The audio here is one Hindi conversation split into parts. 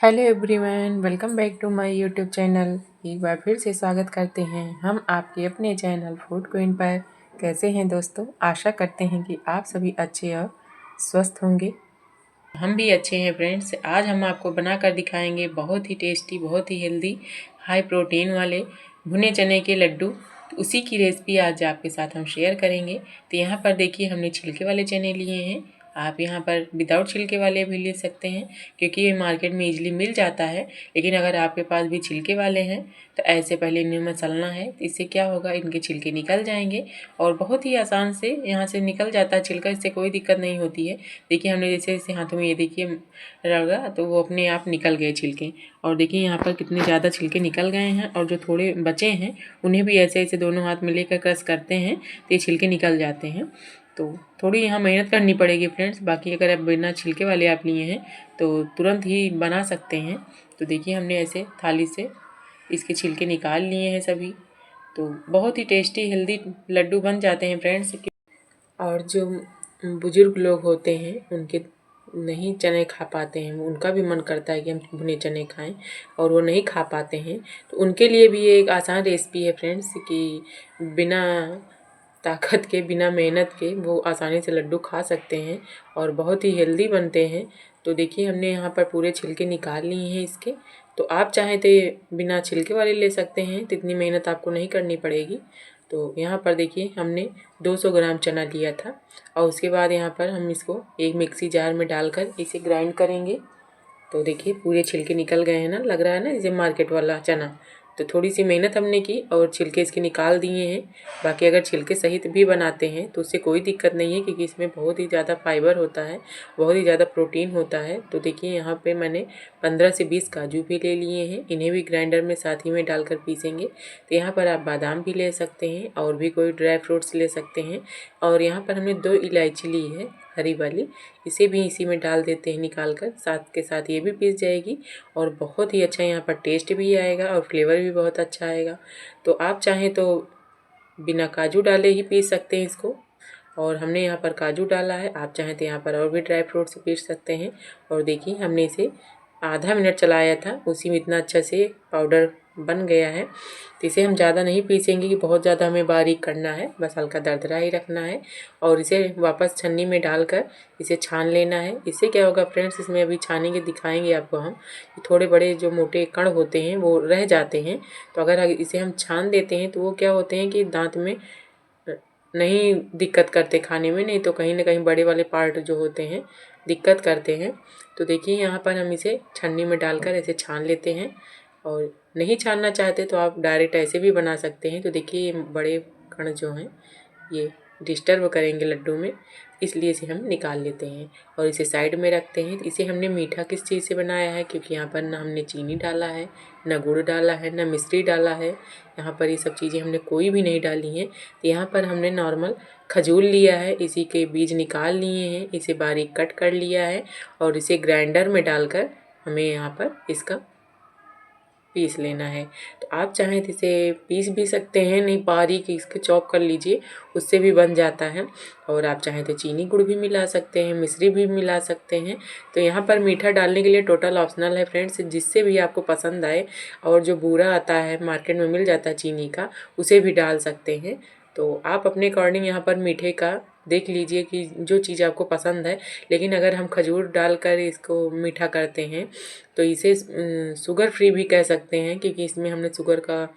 Hello everyone, welcome back to my YouTube channel. एक बार फिर से स्वागत करते हैं हम आपके अपने चैनल फूड क्वीन पर। कैसे हैं दोस्तों? आशा करते हैं कि आप सभी अच्छे और स्वस्थ होंगे। हम भी अच्छे हैं फ्रेंड्स। आज हम आपको बनाकर दिखाएंगे बहुत ही टेस्टी, बहुत ही हेल्दी, हाई प्रोटीन वाले भुने चने के लड्डू। तो उसी की रेसिपी आज आपके साथ हम शेयर करेंगे। तो यहाँ पर देखिए, हमने छिलके वाले चने लिए हैं। आप यहाँ पर विदाउट छिलके वाले भी ले सकते हैं, क्योंकि ये मार्केट में इजीली मिल जाता है। लेकिन अगर आपके पास भी छिलके वाले हैं तो ऐसे पहले इन्हें मसलना है। तो इससे क्या होगा, इनके छिलके निकल जाएंगे और बहुत ही आसान से यहाँ से निकल जाता है छिलका। इससे कोई दिक्कत नहीं होती है। देखिए, हमने जैसे जैसे हाथों में ये देखिए रगड़ा तो वो अपने आप निकल गए छिलके। और देखिए यहाँ पर कितने ज़्यादा छिलके निकल गए हैं। और जो थोड़े बचे हैं उन्हें भी ऐसे ऐसे दोनों हाथ में लेकर क्रश करते हैं तो ये छिलके निकल जाते हैं। तो थोड़ी यहाँ मेहनत करनी पड़ेगी फ्रेंड्स। बाकी अगर आप बिना छिलके वाले आप लिए हैं तो तुरंत ही बना सकते हैं। तो देखिए, हमने ऐसे थाली से इसके छिलके निकाल लिए हैं सभी। तो बहुत ही टेस्टी हेल्दी लड्डू बन जाते हैं फ्रेंड्स। और जो बुजुर्ग लोग होते हैं उनके नहीं चने खा पाते हैं, उनका भी मन करता है कि हम भुने चने खाएं और वो नहीं खा पाते हैं, तो उनके लिए भी ये एक आसान रेसिपी है फ्रेंड्स कि बिना ताकत के, बिना मेहनत के वो आसानी से लड्डू खा सकते हैं और बहुत ही हेल्दी बनते हैं। तो देखिए, हमने यहाँ पर पूरे छिलके निकाल लिए हैं इसके। तो आप चाहें तो बिना छिलके वाले ले सकते हैं, तो इतनी मेहनत आपको नहीं करनी पड़ेगी। तो यहाँ पर देखिए, हमने 200 ग्राम चना लिया था और उसके बाद यहाँ पर हम इसको एक मिक्सी जार में डालकर इसे ग्राइंड करेंगे। तो देखिए, पूरे छिलके निकल गए हैं ना, लग रहा है ना जैसे मार्केट वाला चना। तो थोड़ी सी मेहनत हमने की और छिलके इसके निकाल दिए हैं। बाकी अगर छिलके सहित भी बनाते हैं तो उससे कोई दिक्कत नहीं है, क्योंकि इसमें बहुत ही ज़्यादा फाइबर होता है, बहुत ही ज़्यादा प्रोटीन होता है। तो देखिए, यहाँ पे मैंने 15 से 20 काजू भी ले लिए हैं। इन्हें भी ग्राइंडर में साथ ही में डालकर पीसेंगे। तो यहाँ पर आप बादाम भी ले सकते हैं और भी कोई ड्राई फ्रूट्स ले सकते हैं। और यहाँ पर हमने 2 इलायची ली है, हरी वाली। इसे भी इसी में डाल देते हैं निकाल कर, साथ के साथ ये भी पीस जाएगी और बहुत ही अच्छा यहाँ पर टेस्ट भी आएगा और फ्लेवर भी बहुत अच्छा आएगा। तो आप चाहें तो बिना काजू डाले ही पीस सकते हैं इसको, और हमने यहाँ पर काजू डाला है। आप चाहें तो यहाँ पर और भी ड्राई फ्रूट्स पीस सकते हैं। और देखिए, हमने इसे आधा मिनट चलाया था, उसी में इतना अच्छा से पाउडर बन गया है। तो इसे हम ज़्यादा नहीं पीसेंगे कि बहुत ज़्यादा हमें बारीक करना है, बस हल्का दरदरा ही रखना है। और इसे वापस छन्नी में डालकर इसे छान लेना है। इससे क्या होगा फ्रेंड्स, इसमें अभी छानेंगे, दिखाएंगे आपको हम कि थोड़े बड़े जो मोटे कण होते हैं वो रह जाते हैं। तो अगर इसे हम छान देते हैं तो वो क्या होते हैं कि दांत में नहीं दिक्कत करते खाने में, नहीं तो कहीं ना कहीं बड़े वाले पार्ट जो होते हैं दिक्कत करते हैं। तो देखिए, यहाँ पर हम इसे छन्नी में डालकर ऐसे छान लेते हैं। और नहीं छानना चाहते तो आप डायरेक्ट ऐसे भी बना सकते हैं। तो देखिए, ये बड़े कण जो हैं ये डिस्टर्ब करेंगे लड्डू में, इसलिए इसे हम निकाल लेते हैं और इसे साइड में रखते हैं। इसे हमने मीठा किस चीज़ से बनाया है, क्योंकि यहाँ पर ना हमने चीनी डाला है, ना गुड़ डाला है, ना मिश्री डाला है। यहाँ पर ये सब चीज़ें हमने कोई भी नहीं डाली हैं। तो यहाँ पर हमने नॉर्मल खजूर लिया है, इसी के बीज निकाल लिए हैं, इसे बारीक कट कर लिया है और इसे ग्राइंडर में डालकर हमें यहाँ पर इसका पीस लेना है। तो आप चाहें तो इसे पीस भी सकते हैं, नहीं बारीक इसके चॉप कर लीजिए, उससे भी बन जाता है। और आप चाहें तो चीनी गुड़ भी मिला सकते हैं, मिश्री भी मिला सकते हैं। तो यहाँ पर मीठा डालने के लिए टोटल ऑप्शनल है फ्रेंड्स, जिससे भी आपको पसंद आए। और जो बूरा आता है मार्केट में मिल जाता है चीनी का, उसे भी डाल सकते हैं। तो आप अपने अकॉर्डिंग यहाँ पर मीठे का देख लीजिए कि जो चीज़ आपको पसंद है। लेकिन अगर हम खजूर डालकर इसको मीठा करते हैं तो इसे शुगर फ्री भी कह सकते हैं, क्योंकि इसमें हमने शुगर का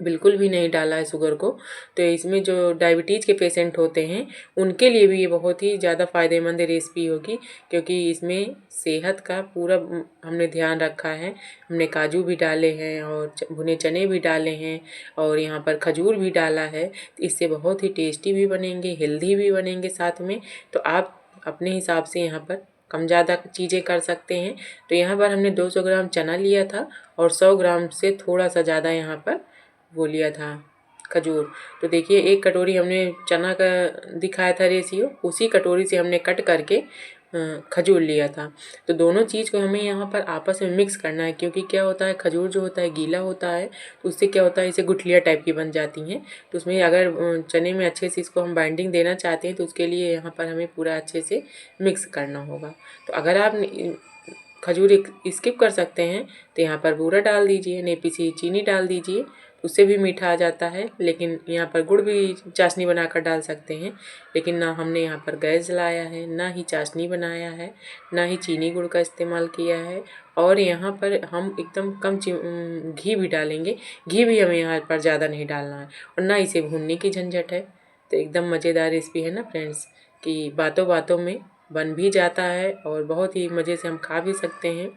बिल्कुल भी नहीं डाला है शुगर को। तो इसमें जो डायबिटीज़ के पेशेंट होते हैं उनके लिए भी ये बहुत ही ज़्यादा फ़ायदेमंद रेसिपी होगी, क्योंकि इसमें सेहत का पूरा हमने ध्यान रखा है। हमने काजू भी डाले हैं और भुने चने भी डाले हैं और यहाँ पर खजूर भी डाला है। इससे बहुत ही टेस्टी भी बनेंगे, हेल्दी भी बनेंगे साथ में। तो आप अपने हिसाब से यहाँ पर कम ज़्यादा चीज़ें कर सकते हैं। तो यहाँ पर हमने 200 ग्राम चना लिया था और 100 ग्राम से थोड़ा सा ज़्यादा यहाँ पर वो लिया था खजूर। तो देखिए, एक कटोरी हमने चना का दिखाया था रेशियो, उसी कटोरी से हमने कट करके खजूर लिया था। तो दोनों चीज़ को हमें यहाँ पर आपस में मिक्स करना है, क्योंकि क्या होता है, खजूर जो होता है गीला होता है, तो उससे क्या होता है, इसे गुठलियाँ टाइप की बन जाती हैं। तो उसमें अगर चने में अच्छे से इसको हम बाइंडिंग देना चाहते हैं तो उसके लिए यहाँ पर हमें पूरा अच्छे से मिक्स करना होगा। तो अगर आप खजूर स्किप कर सकते हैं तो यहाँ पर बूरा डाल दीजिए, नहीं पिसी चीनी डाल दीजिए, उससे भी मीठा आ जाता है। लेकिन यहाँ पर गुड़ भी चाशनी बनाकर डाल सकते हैं, लेकिन ना हमने यहाँ पर गैस जलाया है, ना ही चाशनी बनाया है, ना ही चीनी गुड़ का इस्तेमाल किया है। और यहाँ पर हम एकदम कम घी भी डालेंगे। घी भी हमें यहाँ पर ज़्यादा नहीं डालना है और ना इसे भूनने की झंझट है। तो एकदम मज़ेदार रेसिपी है ना फ्रेंड्स, कि बातों बातों में बन भी जाता है और बहुत ही मज़े से हम खा भी सकते हैं।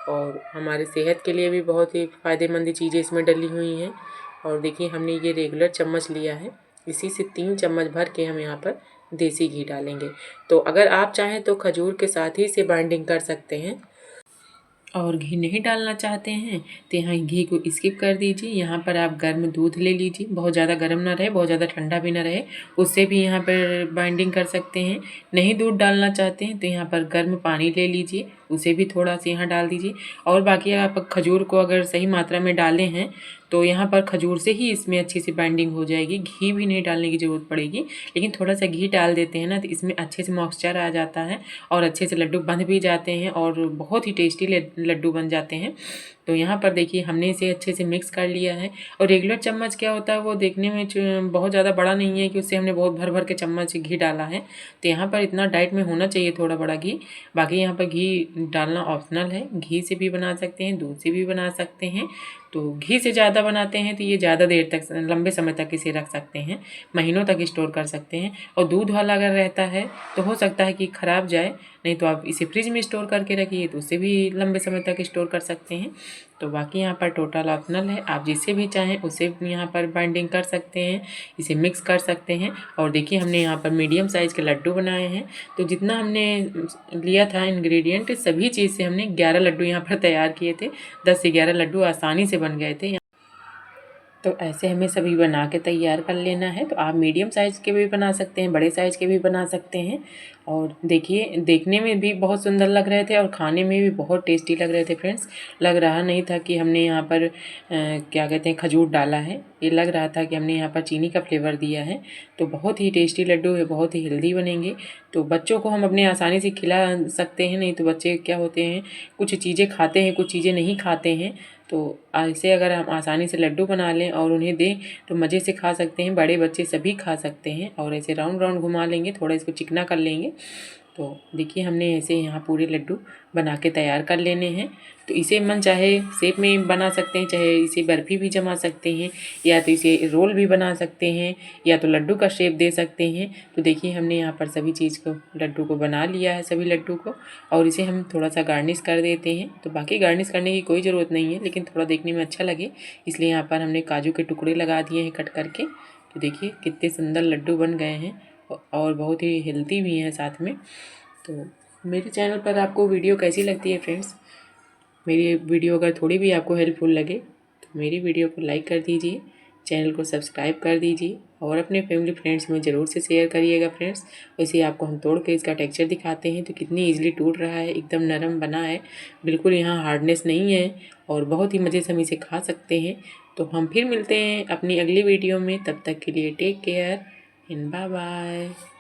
और हमारी सेहत के लिए भी बहुत ही फ़ायदेमंद चीज़ें इसमें डली हुई हैं। और देखिए हमने ये रेगुलर चम्मच लिया है, इसी से 3 चम्मच भर के हम यहाँ पर देसी घी डालेंगे। तो अगर आप चाहें तो खजूर के साथ ही इसे बाइंडिंग कर सकते हैं, और घी नहीं डालना चाहते हैं तो यहाँ घी को स्किप कर दीजिए। यहाँ पर आप गर्म दूध ले लीजिए, बहुत ज़्यादा गर्म ना रहे, बहुत ज़्यादा ठंडा भी ना रहे, उससे भी यहाँ पर बाइंडिंग कर सकते हैं। नहीं दूध डालना चाहते हैं तो यहाँ पर गर्म पानी ले लीजिए, उसे भी थोड़ा सा यहाँ डाल दीजिए। और बाकी आप खजूर को अगर सही मात्रा में डाले हैं तो यहाँ पर खजूर से ही इसमें अच्छी सी बाइंडिंग हो जाएगी, घी भी नहीं डालने की ज़रूरत पड़ेगी। लेकिन थोड़ा सा घी डाल देते हैं ना तो इसमें अच्छे से मॉइस्चर आ जाता है और अच्छे से लड्डू बंध भी जाते हैं और बहुत ही टेस्टी लड्डू बन जाते हैं। तो यहाँ पर देखिए हमने इसे अच्छे से मिक्स कर लिया है। और रेगुलर चम्मच क्या होता है, वो देखने में बहुत ज़्यादा बड़ा नहीं है कि उससे हमने बहुत भर भर के चम्मच घी डाला है। तो यहाँ पर इतना डाइट में होना चाहिए थोड़ा बड़ा घी। बाकी यहाँ पर घी डालना ऑप्शनल है, घी से भी बना सकते हैं, दूध से भी बना सकते हैं। तो घी से ज़्यादा बनाते हैं तो ये ज़्यादा देर तक, लंबे समय तक इसे रख सकते हैं, महीनों तक स्टोर कर सकते हैं। और दूध वाला अगर रहता है तो हो सकता है कि ख़राब जाए, नहीं तो आप इसे फ्रिज में स्टोर करके रखिए तो उससे भी लंबे समय तक स्टोर कर सकते हैं। तो बाकी यहाँ पर टोटल ऑप्शनल है, आप जिससे भी चाहें उससे यहाँ पर बाइंडिंग कर सकते हैं, इसे मिक्स कर सकते हैं। और देखिए हमने यहाँ पर मीडियम साइज़ के लड्डू बनाए हैं। तो जितना हमने लिया था इंग्रेडिएंट, सभी चीज़ से हमने 11 लड्डू यहाँ पर तैयार किए थे। 10 से 11 लड्डू आसानी से बन गए थे। तो ऐसे हमें सभी बना के तैयार कर लेना है। तो आप मीडियम साइज़ के भी बना सकते हैं, बड़े साइज़ के भी बना सकते हैं। और देखिए देखने में भी बहुत सुंदर लग रहे थे और खाने में भी बहुत टेस्टी लग रहे थे फ्रेंड्स। लग रहा नहीं था कि हमने यहाँ पर क्या कहते हैं खजूर डाला है, ये लग रहा था कि हमने यहाँ पर चीनी का फ्लेवर दिया है। तो बहुत ही टेस्टी लड्डू है, बहुत ही हेल्दी बनेंगे। तो बच्चों को हम अपने आसानी से खिला सकते हैं। नहीं तो बच्चे क्या होते हैं, कुछ चीज़ें खाते हैं, कुछ चीज़ें नहीं खाते हैं। तो ऐसे अगर हम आसानी से लड्डू बना लें और उन्हें दें तो मज़े से खा सकते हैं, बड़े बच्चे सभी खा सकते हैं। और ऐसे राउंड राउंड घुमा लेंगे, थोड़ा इसको चिकना कर लेंगे। तो देखिए हमने ऐसे यहाँ पूरे लड्डू बना के तैयार कर लेने हैं। तो इसे मन चाहे शेप में बना सकते हैं, चाहे इसे बर्फ़ी भी जमा सकते हैं, या तो इसे रोल भी बना सकते हैं, या तो लड्डू का शेप दे सकते हैं। तो देखिए हमने यहाँ पर सभी चीज़ को, लड्डू को बना लिया है, सभी लड्डू को। और इसे हम थोड़ा सा गार्निश कर देते हैं। तो बाकी गार्निश करने की कोई ज़रूरत नहीं है, लेकिन थोड़ा देखने में अच्छा लगे इसलिए यहाँ पर हमने काजू के टुकड़े लगा दिए हैं कट करके। तो देखिए कितने सुंदर लड्डू बन गए हैं और बहुत ही हेल्दी भी हैं साथ में। तो मेरे चैनल पर आपको वीडियो कैसी लगती है फ्रेंड्स, मेरी वीडियो अगर थोड़ी भी आपको हेल्पफुल लगे तो मेरी वीडियो को लाइक कर दीजिए, चैनल को सब्सक्राइब कर दीजिए और अपने फैमिली फ्रेंड्स में ज़रूर से शेयर करिएगा फ्रेंड्स। वैसे आपको हम तोड़ के इसका टेक्सचर दिखाते हैं तो कितनी ईजिली टूट रहा है, एकदम नरम बना है, बिल्कुल यहाँ हार्डनेस नहीं है और बहुत ही मज़े से हम इसे खा सकते हैं। तो हम फिर मिलते हैं अपनी अगली वीडियो में, तब तक के लिए take care and bye bye.